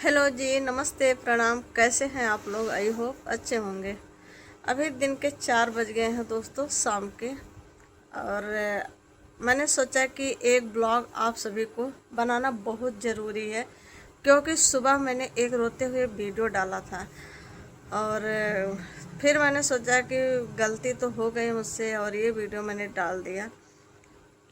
Hello जी, नमस्ते, प्रणाम। कैसे हैं आप लोग? आई होप अच्छे होंगे। अभी दिन के 4 बज गए हैं दोस्तों, शाम के। और मैंने सोचा कि एक ब्लॉग आप सभी को बनाना बहुत ज़रूरी है, क्योंकि सुबह मैंने एक रोते हुए वीडियो डाला था। और फिर मैंने सोचा कि गलती तो हो गई मुझसे और ये वीडियो मैंने डाल दिया।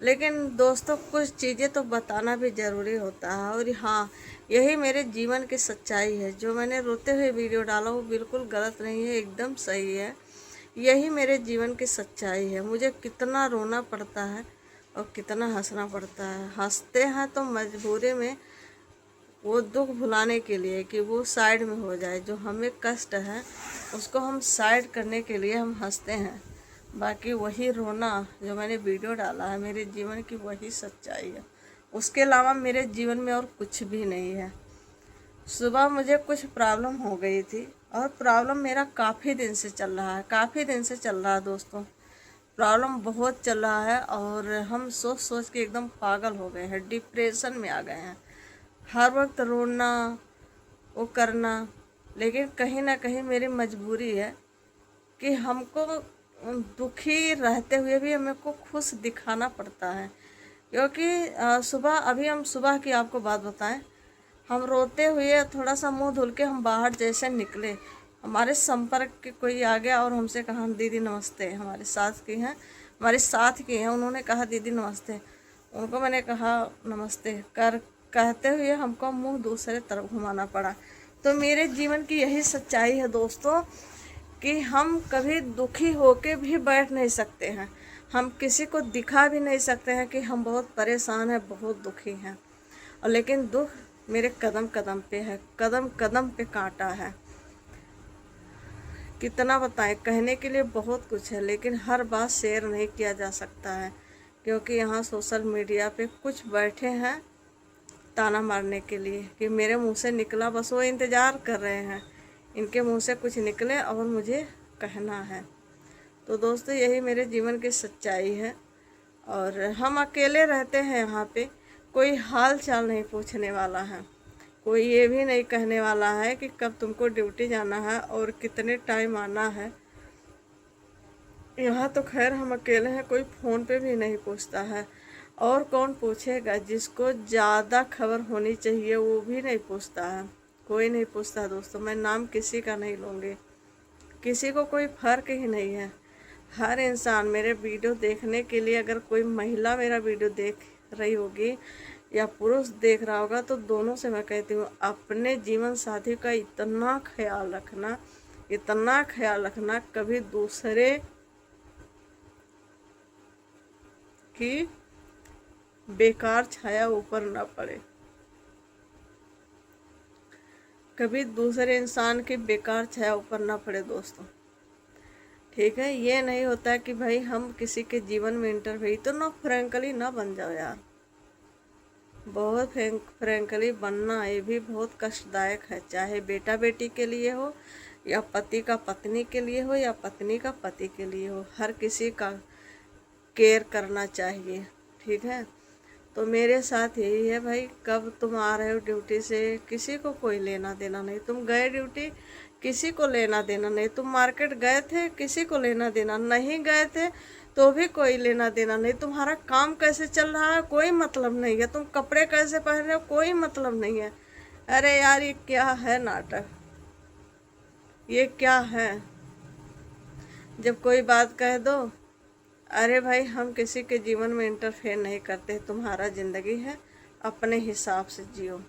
लेकिन दोस्तों, कुछ चीज़ें तो बताना भी ज़रूरी होता है। और हाँ, यही मेरे जीवन की सच्चाई है। जो मैंने रोते हुए वीडियो डाला वो बिल्कुल गलत नहीं है, एकदम सही है। यही मेरे जीवन की सच्चाई है। मुझे कितना रोना पड़ता है और कितना हंसना पड़ता है। हंसते हैं तो मजबूरी में, वो दुख भुलाने के लिए कि वो साइड में हो जाए। जो हमें कष्ट है उसको हम साइड करने के लिए हम हंसते हैं। बाकी वही रोना जो मैंने वीडियो डाला है, मेरे जीवन की वही सच्चाई है। उसके अलावा मेरे जीवन में और कुछ भी नहीं है। सुबह मुझे कुछ प्रॉब्लम हो गई थी, और प्रॉब्लम मेरा काफ़ी दिन से चल रहा है, काफ़ी दिन से चल रहा है दोस्तों। प्रॉब्लम बहुत चल रहा है और हम सोच सोच के एकदम पागल हो गए हैं, डिप्रेशन में आ गए हैं। हर वक्त रोना, वो करना। लेकिन कहीं ना कहीं मेरी मजबूरी है कि हमको दुखी रहते हुए भी हमें को खुश दिखाना पड़ता है। क्योंकि सुबह, अभी हम सुबह की आपको बात बताएं, हम रोते हुए थोड़ा सा मुंह धुल के हम बाहर जैसे निकले, हमारे संपर्क के कोई आ गया और हमसे कहा दीदी नमस्ते। हमारे साथ की हैं, हमारे साथ की हैं, उन्होंने कहा दीदी नमस्ते। उनको मैंने कहा नमस्ते कर कहते हुए हमको मुंह दूसरे तरफ घुमाना पड़ा। तो मेरे जीवन की यही सच्चाई है दोस्तों, कि हम कभी दुखी होके भी बैठ नहीं सकते हैं। हम किसी को दिखा भी नहीं सकते हैं कि हम बहुत परेशान हैं, बहुत दुखी हैं। और लेकिन दुख मेरे कदम कदम पे है, कदम कदम पे कांटा है। कितना बताएं, कहने के लिए बहुत कुछ है, लेकिन हर बात शेयर नहीं किया जा सकता है। क्योंकि यहाँ सोशल मीडिया पे कुछ बैठे हैं ताना मारने के लिए कि मेरे मुंह से निकला, बस वो इंतज़ार कर रहे हैं इनके मुंह से कुछ निकले और मुझे कहना है। तो दोस्तों, यही मेरे जीवन की सच्चाई है। और हम अकेले रहते हैं यहाँ पे, कोई हाल चाल नहीं पूछने वाला है, कोई ये भी नहीं कहने वाला है कि कब तुमको ड्यूटी जाना है और कितने टाइम आना है। यहाँ तो खैर हम अकेले हैं, कोई फ़ोन पे भी नहीं पूछता है। और कौन पूछेगा? जिसको ज़्यादा खबर होनी चाहिए वो भी नहीं पूछता है, कोई नहीं पूछता दोस्तों। मैं नाम किसी का नहीं लूँगी, किसी को कोई फ़र्क ही नहीं है। हर इंसान मेरे वीडियो देखने के लिए, अगर कोई महिला मेरा वीडियो देख रही होगी या पुरुष देख रहा होगा, तो दोनों से मैं कहती हूँ, अपने जीवन साथी का इतना ख्याल रखना, इतना ख्याल रखना, कभी दूसरे की बेकार छाया ऊपर ना पड़े, कभी दूसरे इंसान की बेकार छाया ऊपर ना पड़े दोस्तों। ठीक है, ये नहीं होता कि भाई हम किसी के जीवन में इंटर हुई तो ना फ्रैंकली ना बन जाओ यार। बहुत फ्रैंकली बनना ये भी बहुत कष्टदायक है, चाहे बेटा बेटी के लिए हो या पति का पत्नी के लिए हो या पत्नी का पति के लिए हो। हर किसी का केयर करना चाहिए, ठीक है। तो मेरे साथ यही है भाई, कब तुम आ रहे हो ड्यूटी से किसी को कोई लेना देना नहीं। तुम गए ड्यूटी, किसी को लेना देना नहीं। तुम मार्केट गए थे, किसी को लेना देना नहीं। गए थे तो भी कोई लेना देना नहीं। तुम्हारा काम कैसे चल रहा है कोई मतलब नहीं है। तुम कपड़े कैसे पहन रहे हो कोई मतलब नहीं है। अरे यार, ये क्या है नाटक, ये क्या है? जब कोई बात कह दो, अरे भाई हम किसी के जीवन में इंटरफेयर नहीं करते, तुम्हारा ज़िंदगी है, अपने हिसाब से जियो।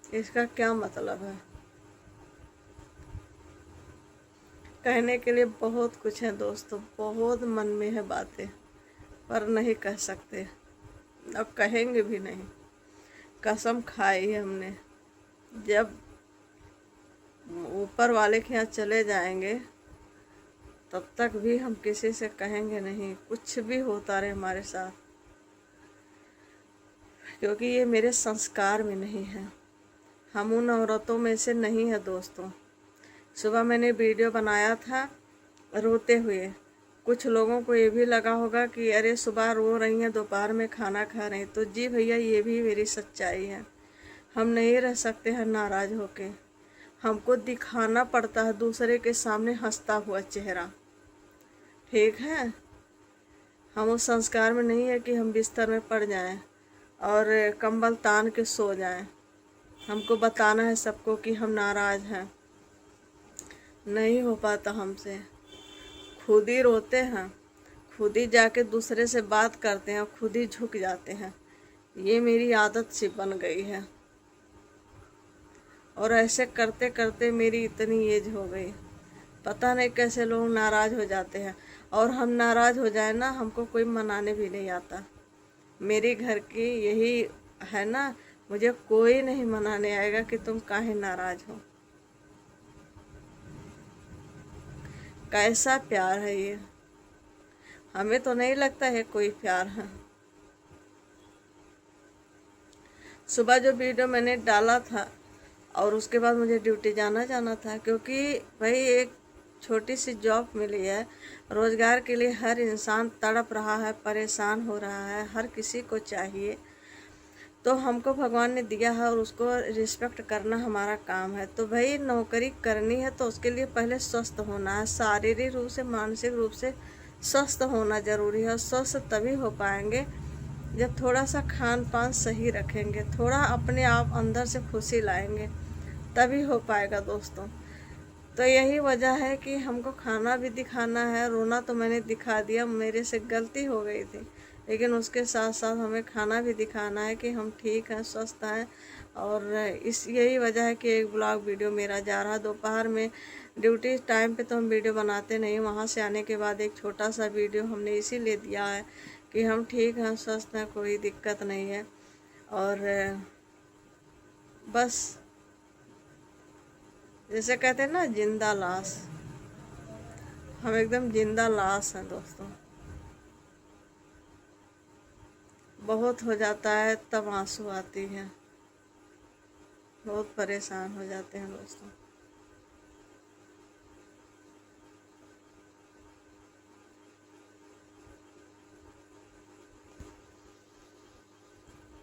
इसका क्या मतलब है? कहने के लिए बहुत कुछ है दोस्तों, बहुत मन में है बातें, पर नहीं कह सकते, अब कहेंगे भी नहीं। कसम खाई है हमने, जब ऊपर वाले के यहाँ चले जाएंगे तब तक भी हम किसी से कहेंगे नहीं, कुछ भी होता रहे हमारे साथ, क्योंकि ये मेरे संस्कार में नहीं है। हम उन औरतों में से नहीं है दोस्तों। सुबह मैंने वीडियो बनाया था रोते हुए, कुछ लोगों को ये भी लगा होगा कि अरे सुबह रो रही हैं, दोपहर में खाना खा रही हैं। तो जी भैया, ये भी मेरी सच्चाई है। हम नहीं रह सकते हैं नाराज होके। हमको दिखाना पड़ता है दूसरे के सामने हंसता हुआ चेहरा, ठीक है। हम उस संस्कार में नहीं है कि हम बिस्तर में पड़ जाएं और कंबल तान के सो जाएं। हमको बताना है सबको कि हम नाराज हैं। नहीं हो पाता हमसे। खुद ही रोते हैं, खुद ही जाके दूसरे से बात करते हैं, खुद ही झुक जाते हैं। ये मेरी आदत सी बन गई है और ऐसे करते करते मेरी इतनी एज हो गई। पता नहीं कैसे लोग नाराज हो जाते हैं। और हम नाराज हो जाए ना, हमको कोई मनाने भी नहीं आता। मेरी घर की यही है ना, मुझे कोई नहीं मनाने आएगा कि तुम काहे नाराज हो। कैसा प्यार है ये। हमें तो नहीं लगता है कोई प्यार है। सुबह जो वीडियो मैंने डाला था और उसके बाद मुझे ड्यूटी जाना था, क्योंकि भाई एक छोटी सी जॉब मिली है। रोज़गार के लिए हर इंसान तड़प रहा है, परेशान हो रहा है, हर किसी को चाहिए। तो हमको भगवान ने दिया है और उसको रिस्पेक्ट करना हमारा काम है। तो भाई नौकरी करनी है तो उसके लिए पहले स्वस्थ होना है, शारीरिक रूप से मानसिक रूप से स्वस्थ होना ज़रूरी है। स्वस्थ तभी हो पाएंगे जब थोड़ा सा खान पान सही रखेंगे, थोड़ा अपने आप अंदर से खुशी लाएंगे, तभी हो पाएगा दोस्तों। तो यही वजह है कि हमको खाना भी दिखाना है। रोना तो मैंने दिखा दिया, मेरे से गलती हो गई थी, लेकिन उसके साथ साथ हमें खाना भी दिखाना है कि हम ठीक हैं, स्वस्थ हैं। और इस यही वजह है कि एक ब्लॉग वीडियो मेरा जा रहा। दोपहर में ड्यूटी टाइम पे तो हम वीडियो बनाते नहीं, वहाँ से आने के बाद एक छोटा सा वीडियो हमने इसीलिए दिया है कि हम ठीक हैं, स्वस्थ हैं, कोई दिक्कत नहीं है। और बस जैसे कहते हैं ना, जिंदा लाश, हम एकदम जिंदा लाश हैं दोस्तों। बहुत हो जाता है तब आंसू आती है, बहुत परेशान हो जाते हैं दोस्तों।